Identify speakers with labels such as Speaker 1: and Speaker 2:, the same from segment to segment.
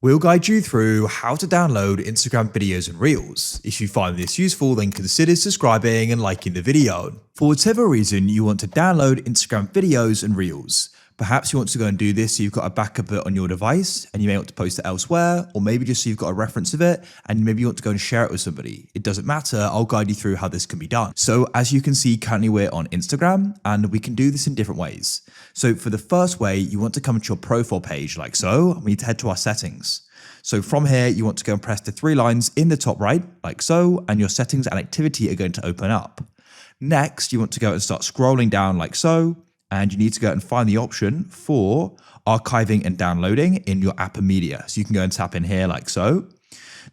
Speaker 1: We'll guide you through how to download Instagram videos and Reels. If you find this useful, then consider subscribing and liking the video. For whatever reason you want to download Instagram videos and Reels, perhaps you want to go and do this so you've got a backup of it on your device and you may want to post it elsewhere, or maybe just so you've got a reference of it and maybe you want to go and share it with somebody. It doesn't matter, I'll guide you through how this can be done. So as you can see, currently we're on Instagram and we can do this in different ways. So for the first way, you want to come to your profile page like so, and we need to head to our settings. So from here, you want to go and press the three lines in the top right, like so, and your settings and activity are going to open up. Next, you want to go and start scrolling down like so, and you need to go and find the option for archiving and downloading in your app and media. So you can go and tap in here like so.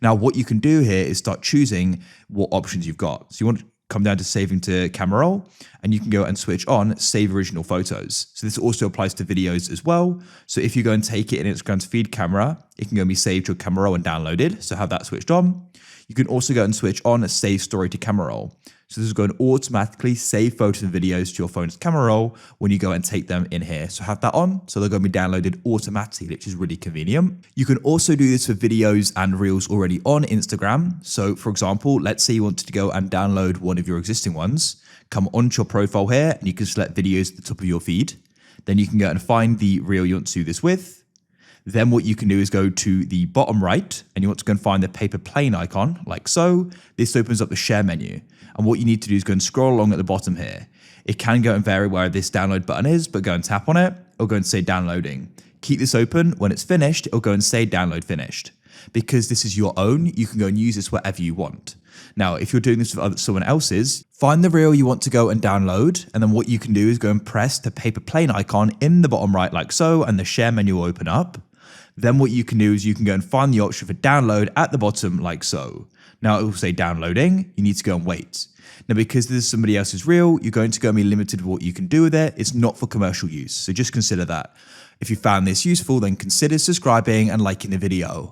Speaker 1: Now, what you can do here is start choosing what options you've got. So you want to come down to saving to camera roll, and you can go and switch on save original photos. So this also applies to videos as well. So if you go and take it in Instagram's feed camera, it can go and be saved to a camera roll and downloaded. So have that switched on. You can also go and switch on a save story to camera roll. So this is going to automatically save photos and videos to your phone's camera roll when you go and take them in here. So have that on. So they're going to be downloaded automatically, which is really convenient. You can also do this for videos and Reels already on Instagram. So for example, let's say you wanted to go and download one of your existing ones. Come onto your profile here and you can select videos at the top of your feed. Then you can go and find the reel you want to do this with. Then what you can do is go to the bottom right and you want to go and find the paper plane icon like so. This opens up the share menu. And what you need to do is go and scroll along at the bottom here. It can go and vary where this download button is, but go and tap on it. It'll go and say downloading. Keep this open. When it's finished, it'll go and say download finished. Because this is your own, you can go and use this wherever you want. Now, if you're doing this with someone else's, find the reel you want to go and download. And then what you can do is go and press the paper plane icon in the bottom right like so, and the share menu will open up. Then what you can do is you can go and find the option for download at the bottom like so. Now it will say downloading, you need to go and wait. Now because this is somebody else's reel, you're going to go and be limited with what you can do with it. It's not for commercial use, so just consider that. If you found this useful, then consider subscribing and liking the video.